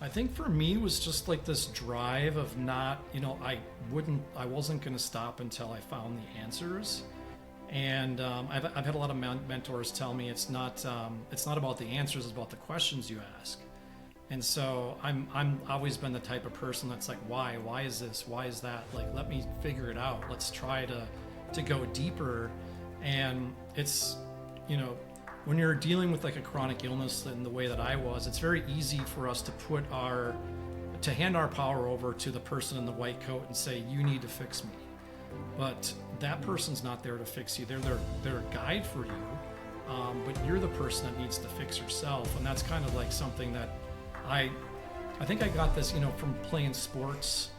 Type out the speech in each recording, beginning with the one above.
I think for me it was just like this drive of not, I wasn't going to stop until I found the answers. And I've had a lot of mentors tell me it's not about the answers, it's about the questions you ask. And so I'm always been the type of person that's like, why is this? Why is that? Like, let me figure it out. Let's try to go deeper. And it's, when you're dealing with like a chronic illness in the way that I was, it's very easy for us to hand our power over to the person in the white coat and say, you need to fix me. But that person's not there to fix you. They're a guide for you. But you're the person that needs to fix yourself. And that's kind of like something that I think I got this, from playing sports,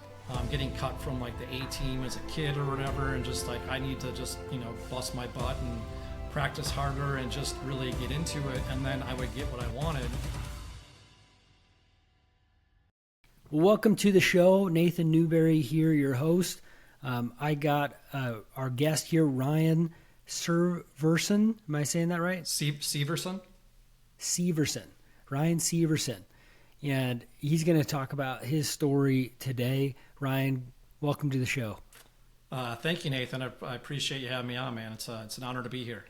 getting cut from like the A team as a kid or whatever. And just like, I need to just, bust my butt and practice harder and just really get into it, and then I would get what I wanted. Welcome to the show. Nathan Newberry here, your host. I got our guest here, Ryan Severson. Am I saying that right? Severson? Severson. Ryan Severson. And he's going to talk about his story today. Ryan, welcome to the show. Thank you, Nathan. I appreciate you having me on, man. It's an honor to be here.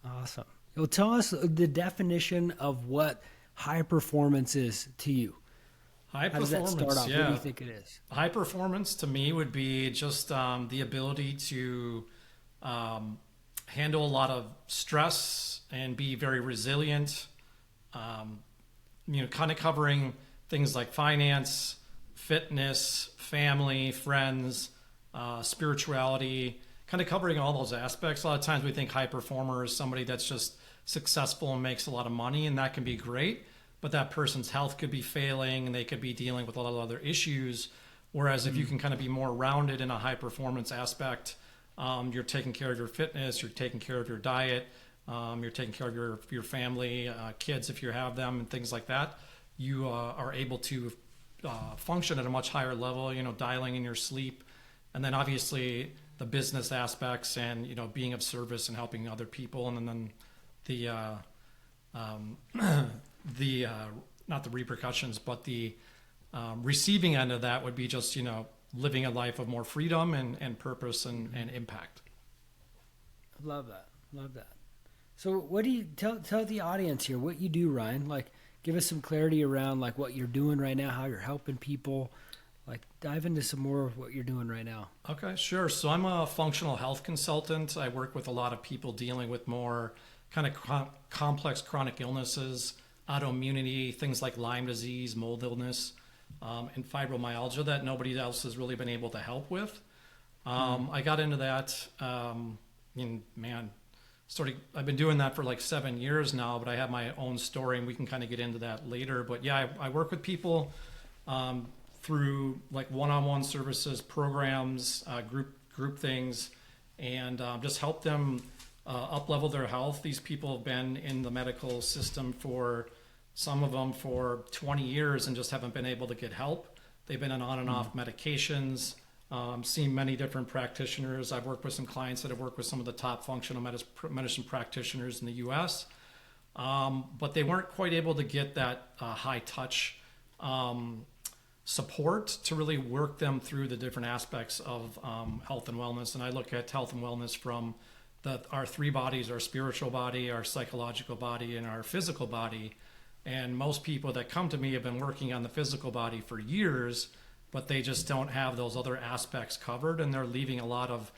Awesome. Well, tell us the definition of what high performance is to you. High How does performance, that start off? yeah. What do you think it is? High performance to me would be just the ability to handle a lot of stress and be very resilient. Kind of covering things like finance, fitness, family, friends, spirituality, kind of covering all those aspects. A lot of times we think high performer is somebody that's just successful and makes a lot of money, and that can be great, but that person's health could be failing and they could be dealing with a lot of other issues. Whereas if you can kind of be more rounded in a high performance aspect, you're taking care of your fitness, you're taking care of your diet, you're taking care of your family, kids if you have them, and things like that. You are able to function at a much higher level, dialing in your sleep. And then obviously the business aspects and, being of service and helping other people. And then the not the repercussions, but the receiving end of that would be just, living a life of more freedom and purpose and impact. Love that. Love that. So what do you tell the audience here what you do, Ryan? Like, give us some clarity around like what you're doing right now, how you're helping people. Like, dive into some more of what you're doing right now. Okay, sure. So I'm a functional health consultant. I work with a lot of people dealing with more kind of complex chronic illnesses, autoimmunity, things like Lyme disease, mold illness, and fibromyalgia that nobody else has really been able to help with. I got into that, I've been doing that for like 7 years now, but I have my own story and we can kind of get into that later. But yeah, I work with people through like one-on-one services, programs, group things, and just help them up-level their health. These people have been in the medical system some of them for 20 years and just haven't been able to get help. They've been on and off medications, seen many different practitioners. I've worked with some clients that have worked with some of the top functional medicine practitioners in the U.S., but they weren't quite able to get that high touch support to really work them through the different aspects of health and wellness. And I look at health and wellness from our three bodies: our spiritual body, our psychological body, and our physical body. And most people that come to me have been working on the physical body for years, but they just don't have those other aspects covered, and they're leaving a lot of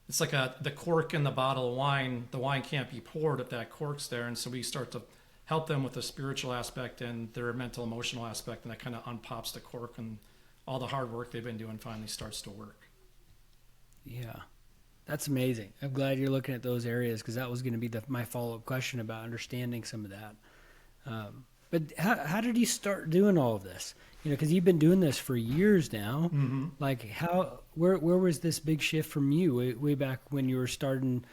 it's like the cork in the bottle of wine. The wine can't be poured if that cork's there. And so we start to help them with the spiritual aspect and their mental emotional aspect, and that kind of unpops the cork, and all the hard work they've been doing finally starts to work. Yeah, that's amazing. I'm glad you're looking at those areas, because that was going to be my follow-up question about understanding some of that. But how did you start doing all of this? Because you've been doing this for years now. Mm-hmm. Like, where was this big shift from you way back when you were starting,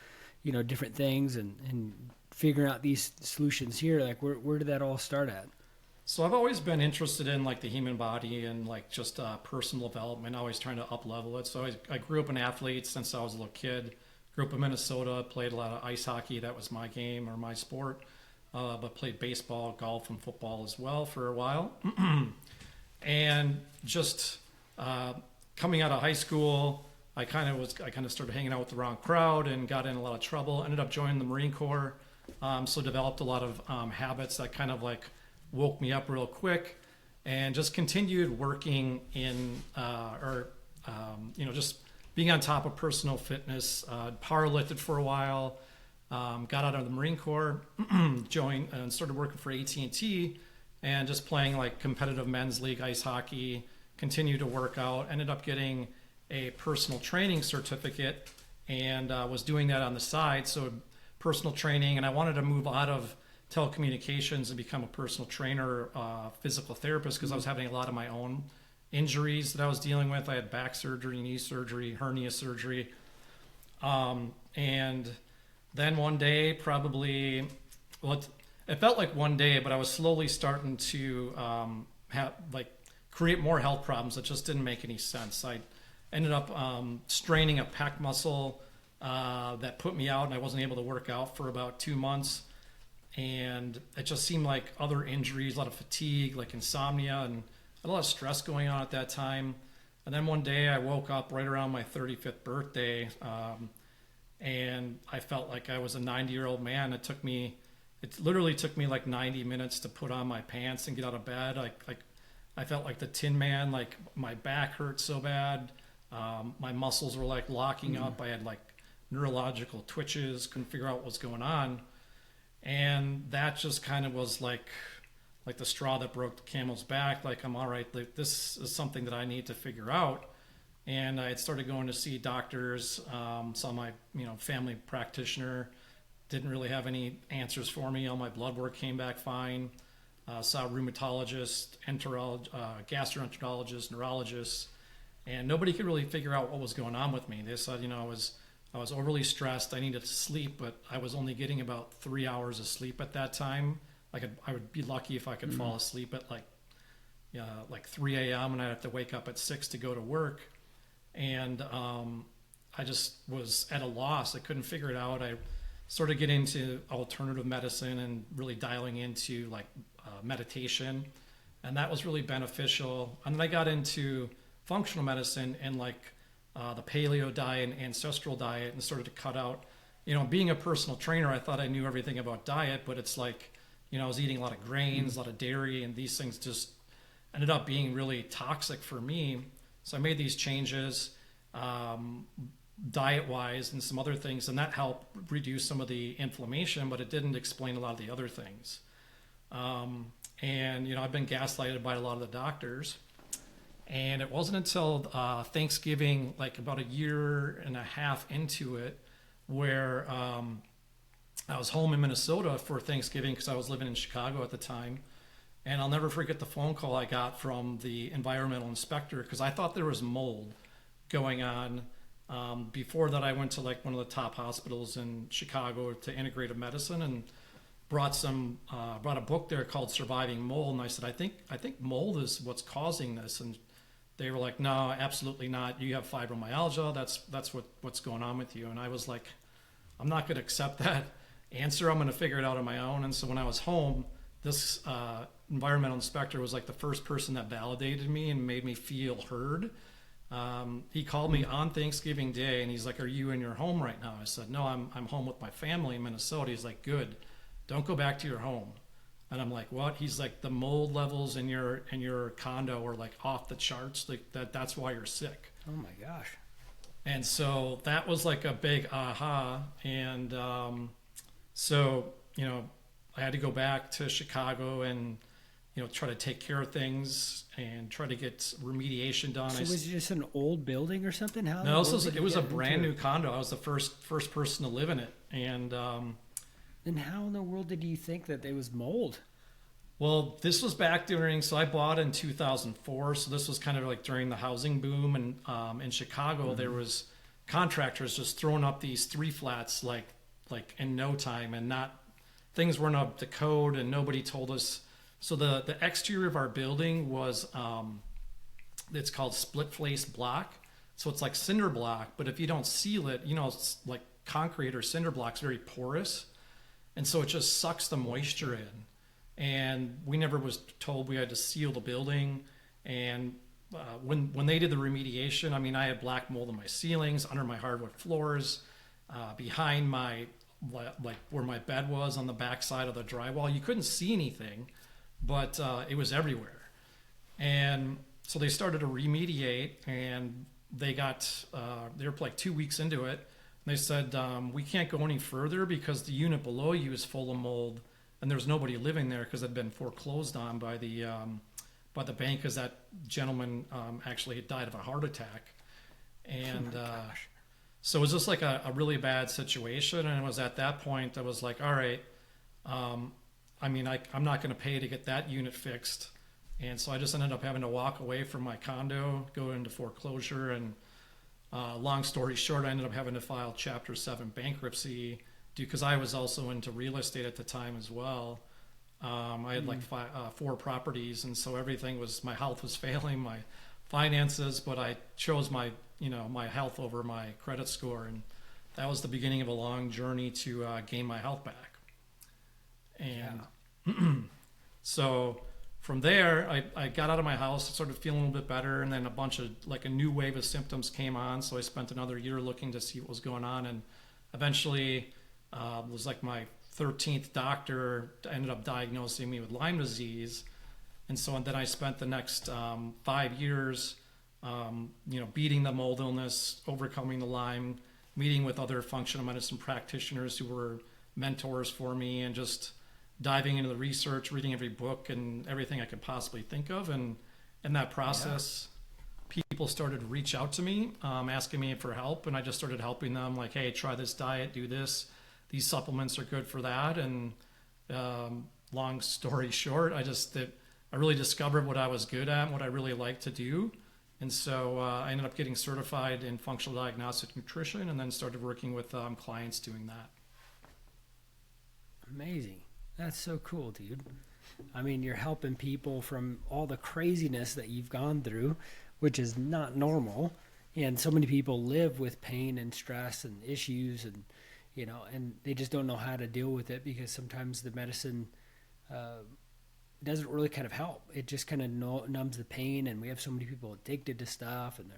different things and figuring out these solutions here? Like, where did that all start at? So I've always been interested in like the human body and like just personal development, always trying to up level it. So I grew up an athlete since I was a little kid. Grew up in Minnesota, played a lot of ice hockey. That was my game or my sport. but played baseball, golf, and football as well for a while. And just coming out of high school, I kind of started hanging out with the wrong crowd and got in a lot of trouble. Ended up joining the Marine Corps, so developed a lot of habits that kind of like woke me up real quick, and just continued working in just being on top of personal fitness. Power lifted for a while, got out of the Marine Corps, joined and started working for AT&T, and just playing like competitive men's league ice hockey. Continued to work out. Ended up getting a personal training certificate, and was doing that on the side. So personal training, and I wanted to move out of telecommunications and become a personal trainer, physical therapist, because I was having a lot of my own injuries that I was dealing with. I had back surgery, knee surgery, hernia surgery. And then one day, it felt like one day, but I was slowly starting to create more health problems that just didn't make any sense. I ended up straining a pec muscle that put me out, and I wasn't able to work out for about 2 months. And it just seemed like other injuries, a lot of fatigue, like insomnia, and a lot of stress going on at that time. And then one day I woke up right around my 35th birthday, and I felt like I was a 90-year-old man. It literally took me like 90 minutes to put on my pants and get out of bed. I felt like the Tin Man, like my back hurt so bad. My muscles were like locking up. I had like neurological twitches, couldn't figure out what was going on. And that just kind of was like the straw that broke the camel's back. Like, I'm all right. Like, this is something that I need to figure out. And I had started going to see doctors, saw my family practitioner, didn't really have any answers for me. All my blood work came back fine. Saw a rheumatologist, gastroenterologist, neurologist, and nobody could really figure out what was going on with me. They said, I was overly stressed. I needed to sleep, but I was only getting about 3 hours of sleep at that time. I would be lucky if I could fall asleep at like 3 a.m. and I'd have to wake up at 6 to go to work. And I just was at a loss. I couldn't figure it out. I started getting into alternative medicine and really dialing into meditation, and that was really beneficial. And then I got into functional medicine and the paleo diet and ancestral diet, and started to cut out, being a personal trainer, I thought I knew everything about diet, but it's like, I was eating a lot of grains, a lot of dairy, and these things just ended up being really toxic for me. So I made these changes, diet-wise and some other things, and that helped reduce some of the inflammation, but it didn't explain a lot of the other things. And I've been gaslighted by a lot of the doctors, and it wasn't until Thanksgiving, like about a year and a half into it, where I was home in Minnesota for Thanksgiving because I was living in Chicago at the time. And I'll never forget the phone call I got from the environmental inspector, because I thought there was mold going on. Before that, I went to one of the top hospitals in Chicago to integrative medicine, and brought a book there called Surviving Mold. And I said, I think mold is what's causing this. And they were like, no, absolutely not. You have fibromyalgia. That's what's going on with you. And I was like, I'm not going to accept that answer. I'm going to figure it out on my own. And so when I was home, this environmental inspector was like the first person that validated me and made me feel heard. He called me on Thanksgiving Day, and he's like, are you in your home right now? I said, no, I'm home with my family in Minnesota. He's like, good, don't go back to your home. And I'm like, what? He's like, the mold levels in your condo are like off the charts. Like that's why you're sick. Oh my gosh. And so that was like a big aha. And so I had to go back to Chicago and try to take care of things and try to get remediation done. So was it just an old building or something? No, it was a brand new condo. I was the first person to live in it. And then how in the world did you think that there was mold? Well, this was back so I bought in 2004. So this was kind of like during the housing boom. And in Chicago, there was contractors just throwing up these 3 flats like in no time, and things weren't up to code, and nobody told us. So the exterior of our building was, it's called split face block. So it's like cinder block, but if you don't seal it, it's like concrete or cinder block's very porous. and so it just sucks the moisture in. And we never was told we had to seal the building. And when they did the remediation, I mean, I had black mold in my ceilings, under my hardwood floors, behind my like where my bed was on the back side of the drywall. You couldn't see anything, but it was everywhere. And so they started to remediate, and they were like 2 weeks into it. And they said, we can't go any further because the unit below you is full of mold, and there's nobody living there because it had been foreclosed on by the bank, because that gentleman actually had died of a heart attack. And so it was just like a really bad situation. And it was at that point I was like, all right, I mean, I'm not going to pay to get that unit fixed. And so I just ended up having to walk away from my condo, go into foreclosure. And long story short, I ended up having to file Chapter 7 bankruptcy because I was also into real estate at the time as well. I had like 4 properties, and so my health was failing, my finances, but I chose my health over my credit score. And that was the beginning of a long journey to gain my health back. And so from there, I got out of my house, started feeling a little bit better, and then a new wave of symptoms came on. So I spent another year looking to see what was going on, and eventually it was like my 13th doctor ended up diagnosing me with Lyme disease. And so then I spent the next 5 years, beating the mold illness, overcoming the Lyme, meeting with other functional medicine practitioners who were mentors for me, and just diving into the research, reading every book and everything I could possibly think of. And in that process, people started to reach out to me, asking me for help. And I just started helping them, like, hey, try this diet, do this. These supplements are good for that. And long story short, I really discovered what I was good at and what I really liked to do. And so I ended up getting certified in functional diagnostic nutrition, and then started working with clients doing that. Amazing. That's so cool, dude. I mean, you're helping people from all the craziness that you've gone through, which is not normal. And so many people live with pain and stress and issues, and and they just don't know how to deal with it, because sometimes the medicine doesn't really kind of help. It just kind of numbs the pain, and we have so many people addicted to stuff, and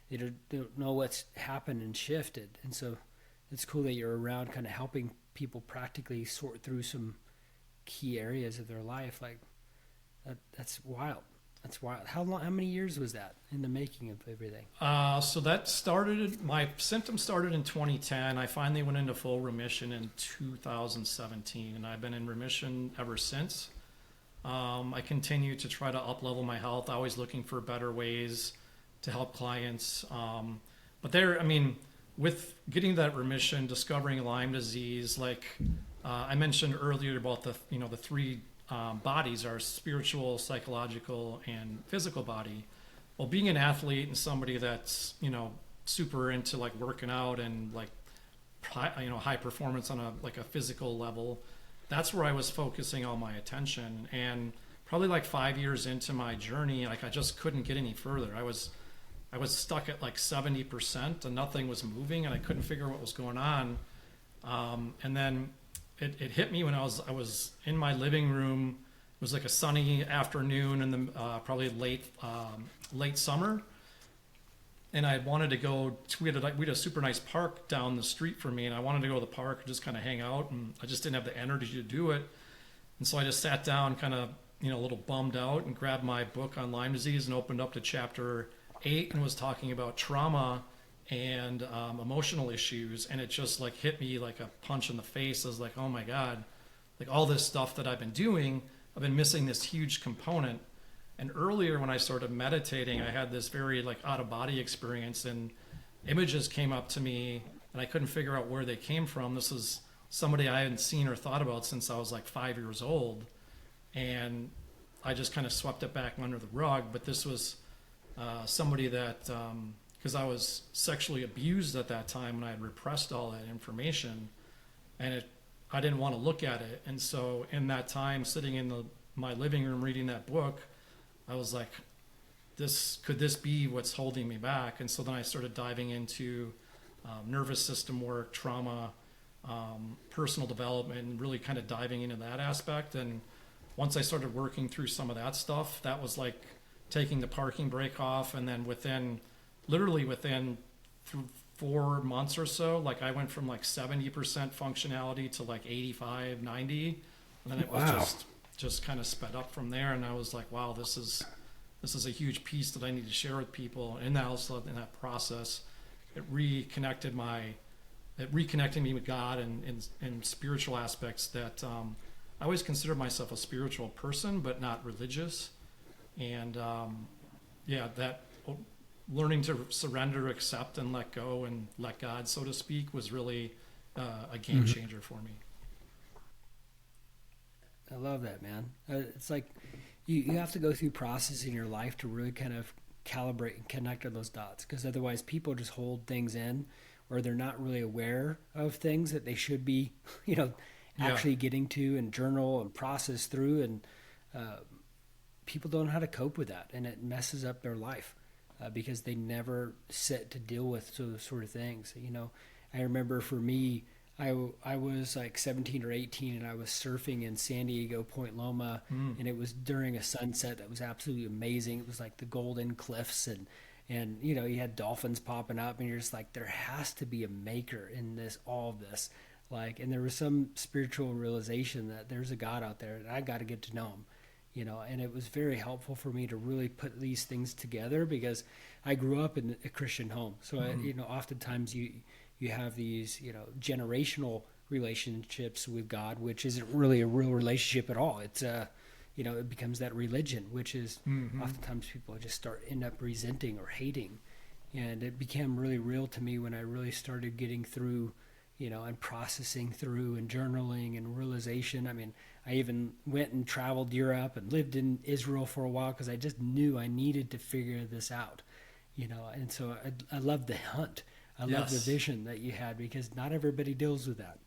they don't know what's happened and shifted. And so it's cool that you're around kind of helping people practically sort through some key areas of their life. Like that's wild. That's wild. How many years was that in the making of everything? So my symptoms started in 2010. I finally went into full remission in 2017, and I've been in remission ever since. I continue to try to up-level my health, always looking for better ways to help clients. With getting that remission, discovering Lyme disease, like I mentioned earlier about the 3 bodies, our spiritual, psychological, and physical body. Well, being an athlete and somebody that's super into like working out and like high performance on a physical level, that's where I was focusing all my attention. And probably like 5 years into my journey, like I just couldn't get any further. I was stuck at like 70% and nothing was moving, and I couldn't figure out what was going on. And then it hit me when I was in my living room. It was like a sunny afternoon in the probably late summer, and I wanted to go. We had a super nice park down the street from me, and I wanted to go to the park and just kind of hang out. And I just didn't have the energy to do it, and so I just sat down, kind of a little bummed out, and grabbed my book on Lyme disease and opened up to chapter 8, and was talking about trauma and emotional issues, and it just like hit me like a punch in the face. I was like, oh my God, like all this stuff that I've been doing, I've been missing this huge component. And earlier when I started meditating, I had this very like out of body experience, and images came up to me, and I couldn't figure out where they came from. This is somebody I hadn't seen or thought about since I was like 5 years old, and I just kind of swept it back under the rug. But this was somebody that because I was sexually abused at that time, and I had repressed all that information, and I didn't want to look at it. And so in that time, sitting in my living room reading that book, I was like, could this be what's holding me back? And so then I started diving into nervous system work, trauma, personal development and really kind of diving into that aspect. And once I started working through some of that stuff, that was like taking the parking brake off. And then literally within 4 months or so, like I went from like 70% functionality to like 85, 90. And then it was Wow. just kind of sped up from there. And I was like, wow, this is a huge piece that I need to share with people. And also in that process, it reconnected me with God and spiritual aspects that I always considered myself a spiritual person, but not religious. And that learning to surrender, accept, and let go and let God, so to speak, was really a game changer for me. I love that, man. It's like you have to go through process in your life to really kind of calibrate and connect to those dots, because otherwise people just hold things in, or they're not really aware of things that they should be, actually getting to and journal and process through. And people don't know how to cope with that, and it messes up their life because they never sit to deal with those sort of things. I remember for me, I was like 17 or 18, and I was surfing in San Diego, Point Loma, and it was during a sunset that was absolutely amazing. It was like the golden cliffs, and you had dolphins popping up, and you're just like, there has to be a maker in all of this. Like, and there was some spiritual realization that there's a God out there, and I got to get to know him. And it was very helpful for me to really put these things together, because I grew up in a Christian home. So, oftentimes you have these, generational relationships with God, which isn't really a real relationship at all. It's, it becomes that religion, which is oftentimes people just end up resenting or hating. And it became really real to me when I really started getting through, and processing through and journaling and realization. I mean, I even went and traveled Europe and lived in Israel for a while because I just knew I needed to figure this out, and so I love the hunt. I love the vision that you had, because not everybody deals with that.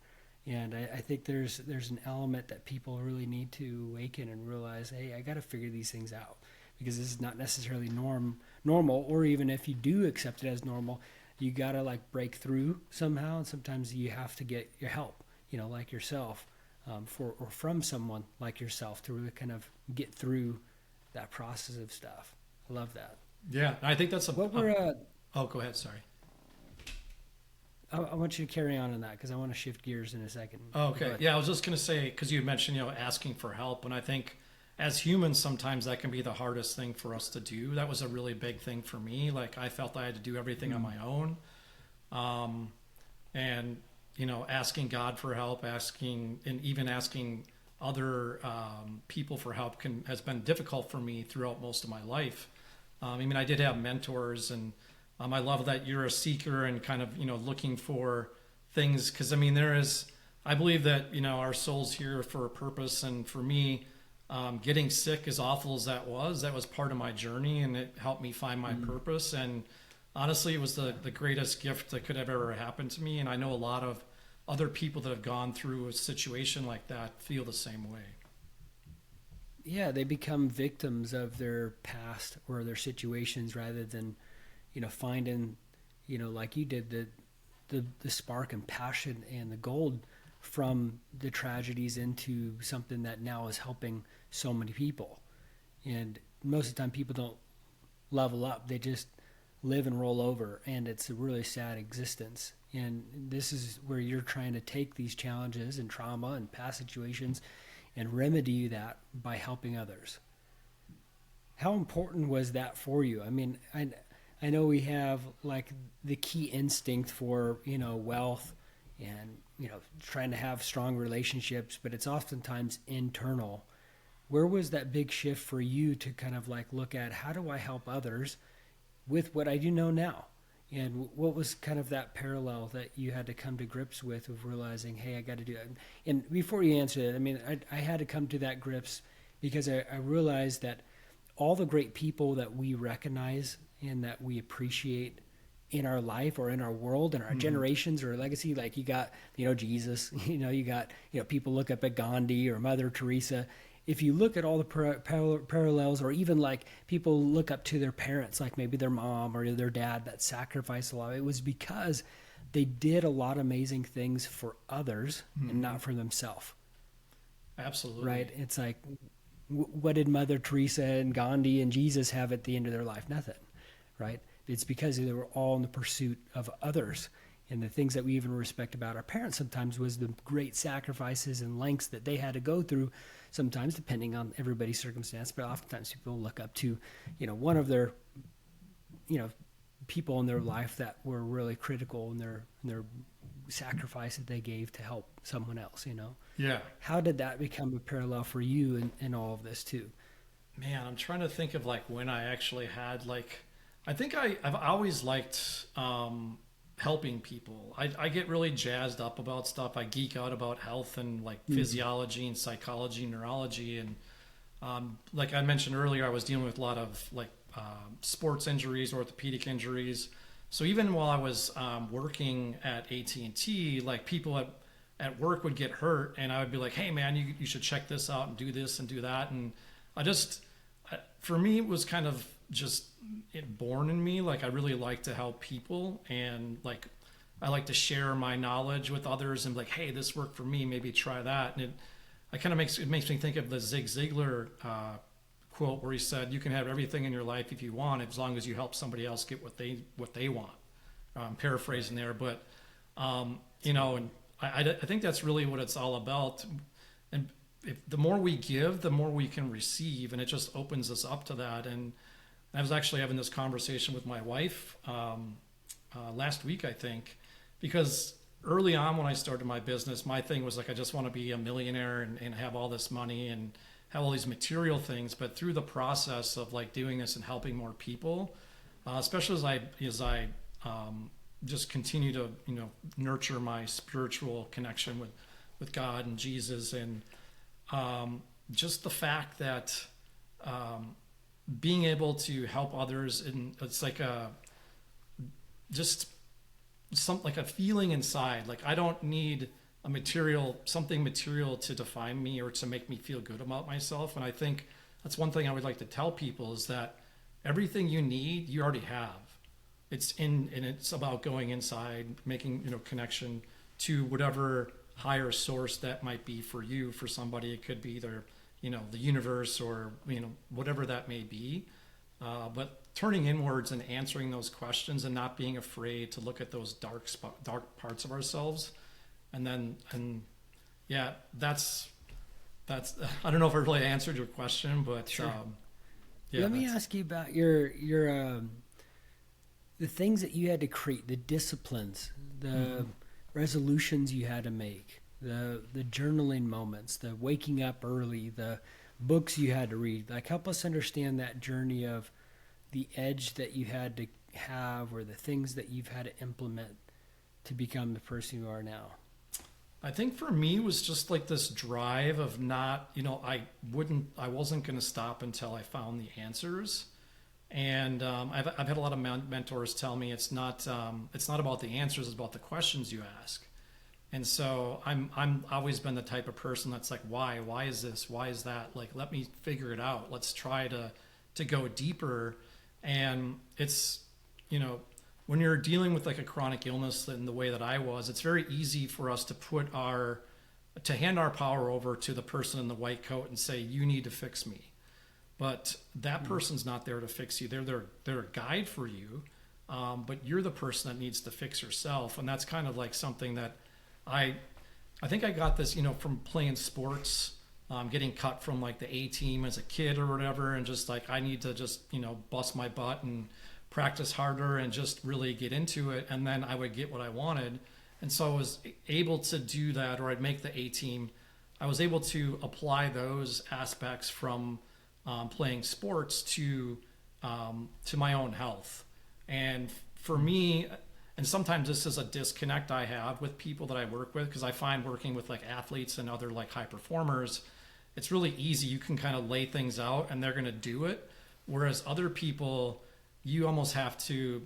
And I think there's an element that people really need to awaken and realize, hey, I got to figure these things out, because this is not necessarily normal, or even if you do accept it as normal, you got to like break through somehow. And sometimes you have to get your help, like yourself, or from someone like yourself, to really kind of get through that process of stuff. I love that. Yeah, I think that's What were oh, go ahead. Sorry. I want you to carry on that, because I want to shift gears in a second. Oh, okay. Yeah, I was just going to say, because you mentioned, asking for help. And I think as humans, sometimes that can be the hardest thing for us to do. That was a really big thing for me. Like, I felt I had to do everything on my own. And, asking God for help, even asking other people for help has been difficult for me throughout most of my life. I did have mentors, and I love that you're a seeker and kind of, looking for things. Because, I believe that, our soul's here for a purpose. And for me, getting sick, as awful as that was part of my journey, and it helped me find my purpose. And honestly, it was the greatest gift that could have ever happened to me. And I know a lot of other people that have gone through a situation like that feel the same way. Yeah, they become victims of their past or their situations, rather than finding, like you did, the spark and passion and the gold from the tragedies into something that now is helping so many people. And most of the time people don't level up. They just live and roll over, and it's a really sad existence. And this is where you're trying to take these challenges and trauma and past situations and remedy that by helping others. How important was that for you? I know we have like the key instinct for, wealth and, trying to have strong relationships, but it's oftentimes internal. Where was that big shift for you to kind of like look at, how do I help others with what I do know now? And what was kind of that parallel that you had to come to grips with of realizing, hey, I got to do it? And before you answer it, I had to come to that grips because I realized that all the great people that we recognize and that we appreciate in our life or in our world and our generations or legacy, like you got, Jesus, you got, people look up at Gandhi or Mother Teresa. If you look at all the parallels, or even like people look up to their parents, like maybe their mom or their dad that sacrificed a lot, it was because they did a lot of amazing things for others and not for themselves. Absolutely. Right? It's like, what did Mother Teresa and Gandhi and Jesus have at the end of their life? Nothing, right? It's because they were all in the pursuit of others. And the things that we even respect about our parents sometimes was the great sacrifices and lengths that they had to go through, sometimes depending on everybody's circumstance. But oftentimes people look up to, one of their, people in their life that were really critical in their sacrifice that they gave to help someone else, Yeah. How did that become a parallel for you in all of this too? Man, I'm trying to think of like when I actually had like, I think I've always liked helping people. I get really jazzed up about stuff. I geek out about health and like physiology and psychology, neurology. And like I mentioned earlier, I was dealing with a lot of like sports injuries, orthopedic injuries. So even while I was working at AT&T, like people at work would get hurt and I would be like, hey man, you should check this out and do this and do that. And for me, it was kind of just born in me. Like I really like to help people, and like I like to share my knowledge with others and like, hey, this worked for me, maybe try that. And it makes me think of the Zig Ziglar quote where he said, you can have everything in your life if you want, as long as you help somebody else get what they want. Paraphrasing there, but and I think that's really what it's all about. And the more we give, the more we can receive, and it just opens us up to that. And I was actually having this conversation with my wife last week, I think, because early on when I started my business, my thing was like, I just want to be a millionaire and have all this money and have all these material things. But through the process of like doing this and helping more people, especially as I just continue to nurture my spiritual connection with God and Jesus, and just the fact that being able to help others, and it's like like a feeling inside. Like I don't need something material to define me or to make me feel good about myself. And I think that's one thing I would like to tell people is that everything you need, you already have. And it's about going inside, making connection to whatever higher source that might be for you. For somebody, it could be either the universe or whatever that may be. But turning inwards and answering those questions and not being afraid to look at those dark parts of ourselves, and that's I don't know if I really answered your question, but sure. Yeah. Let me ask you about your the things that you had to create, the disciplines, the resolutions you had to make, the journaling moments, the waking up early, the books you had to read. Like, help us understand that journey of the edge that you had to have, or the things that you've had to implement to become the person you are now. I think for me it was just like this drive of not, I wasn't going to stop until I found the answers. And I've had a lot of mentors tell me it's not about the answers, it's about the questions you ask. And so I'm always been the type of person that's like, why is this? Why is that? Like, let me figure it out. Let's try to go deeper. And it's, when you're dealing with like a chronic illness in the way that I was, it's very easy for us to hand our power over to the person in the white coat and say, you need to fix me. But that person's not there to fix you. They're a guide for you, but you're the person that needs to fix yourself. And that's kind of like something that I think I got this, from playing sports, getting cut from like the A team as a kid or whatever, and just like I need to just bust my butt and practice harder and just really get into it, and then I would get what I wanted. And so I was able to do that, or I'd make the A team. I was able to apply those aspects from playing sports to my own health. And for me, and sometimes this is a disconnect I have with people that I work with, because I find working with like athletes and other like high performers, it's really easy. You can kind of lay things out and they're going to do it. Whereas other people, you almost have to,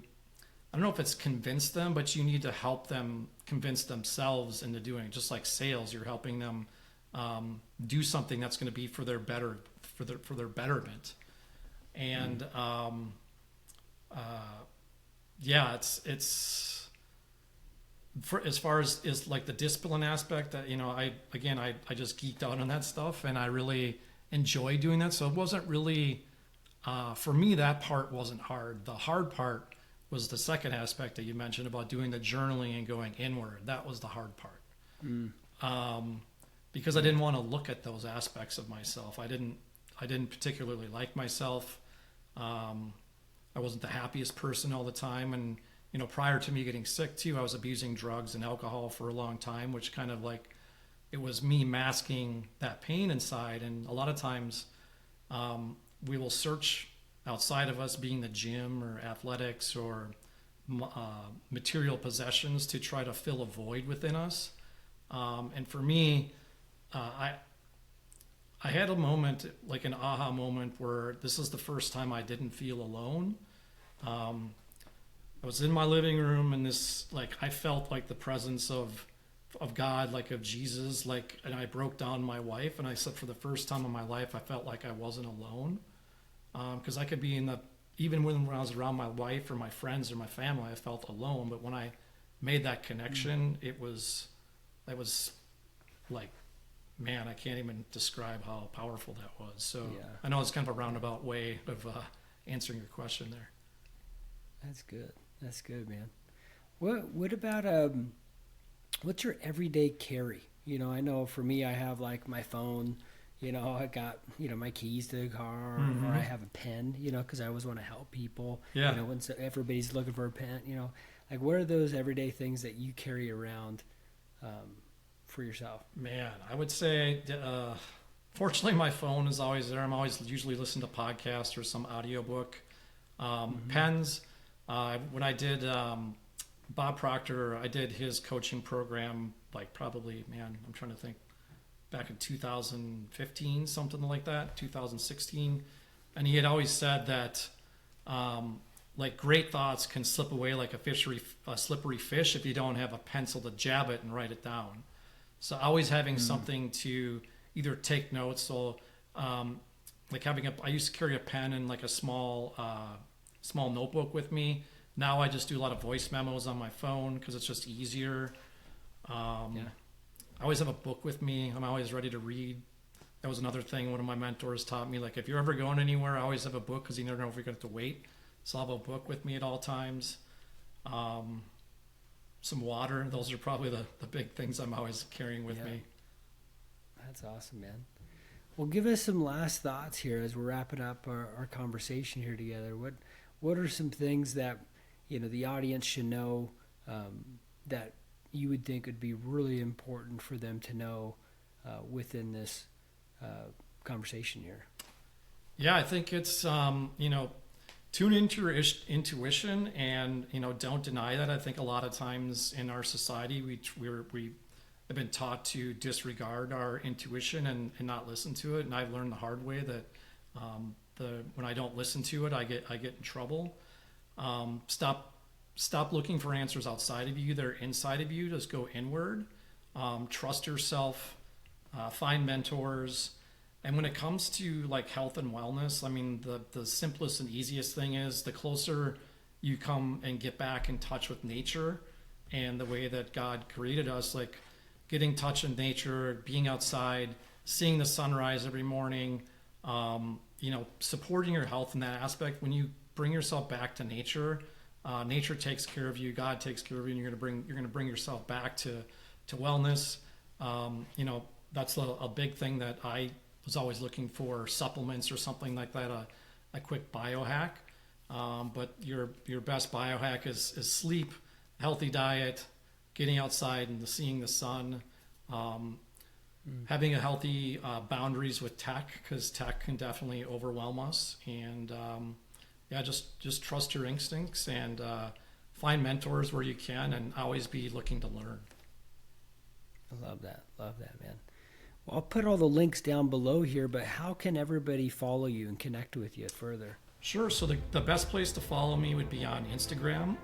I don't know if it's convince them, but you need to help them convince themselves into doing it. Just like sales, you're helping them do something that's going to be for their betterment. And for as far as is like the discipline aspect, that I just geeked out on that stuff, and I really enjoy doing that. So it wasn't really for me, that part wasn't hard. The hard part was the second aspect that you mentioned about doing the journaling and going inward. That was the hard part. Because I didn't want to look at those aspects of myself. I didn't particularly like myself. I wasn't the happiest person all the time, and prior to me getting sick too, I was abusing drugs and alcohol for a long time, which kind of like it was me masking that pain inside. And a lot of times we will search outside of us, being the gym or athletics or material possessions, to try to fill a void within us. And for me, I had a moment, like an aha moment, where this is the first time I didn't feel alone. I was in my living room, and I felt like the presence of God, like of Jesus, and I broke down my wife, and I said, for the first time in my life, I felt like I wasn't alone. Because I could be even when I was around my wife or my friends or my family, I felt alone. But when I made that connection, it was like, man, I can't even describe how powerful that was. So yeah. I know it's kind of a roundabout way of answering your question there. That's good. That's good, man. What about what's your everyday carry? I know for me, I have like my phone. I got my keys to the car, or I have a pen. Because I always want to help people. Yeah. When everybody's looking for a pen. Like what are those everyday things that you carry around for yourself? Man, I would say, fortunately, my phone is always there. I'm always usually listening to podcasts or some audiobook. Pens. When I did Bob Proctor, I did his coaching program, like probably, man, I'm trying to think, back in 2015, something like that, 2016. And he had always said that like great thoughts can slip away like a slippery fish if you don't have a pencil to jab it and write it down. So always having something to either take notes. So like I used to carry a pen and like a small notebook with me. Now I just do a lot of voice memos on my phone because it's just easier. I always have a book with me. I'm always ready to read. That was another thing one of my mentors taught me. Like if you're ever going anywhere, I always have a book because you never know if you're going to have to wait. So I'll have a book with me at all times. Some water. Those are probably the big things I'm always carrying with me. That's awesome, man. Well, give us some last thoughts here as we're wrapping up our conversation here together. What are some things that the audience should know that you would think would be really important for them to know within this conversation here? Yeah, I think it's tune into your intuition, and don't deny that. I think a lot of times in our society we have been taught to disregard our intuition and not listen to it. And I've learned the hard way that when I don't listen to it, I get in trouble. Stop looking for answers outside of you. They're inside of you. Just go inward. Trust yourself. Find mentors. And when it comes to like health and wellness, I mean, the simplest and easiest thing is the closer you come and get back in touch with nature and the way that God created us, like getting in touch with nature, being outside, seeing the sunrise every morning, supporting your health in that aspect. When you bring yourself back to nature, nature takes care of you, God takes care of you, and you're going to bring yourself back to wellness. That's a big thing that I was always looking for, supplements or something like that, a quick biohack. But your best biohack is sleep, healthy diet, getting outside and seeing the sun, having a healthy boundaries with tech, because tech can definitely overwhelm us. And just trust your instincts and find mentors where you can, and always be looking to learn. I love that, man. Well, I'll put all the links down below here, but how can everybody follow you and connect with you further? Sure. So the best place to follow me would be on Instagram.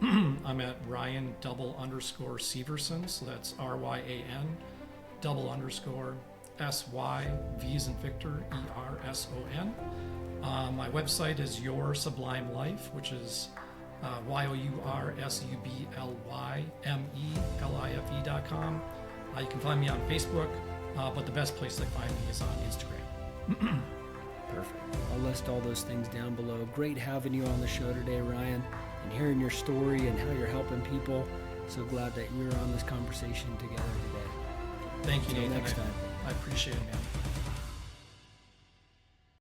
I'm at Ryan _Severson. So that's RYAN _SY, V as in Victor, ERSON. My website is Your Sublime Life, which is YOURSUBLYMELIFE.com. You can find me on Facebook, but the best place to find me is on Instagram. Perfect. I'll list all those things down below. Great having you on the show today, Ryan, and hearing your story and how you're helping people. So glad that we were on this conversation together today. Thank you, Until Nathan. next time. I appreciate it, man.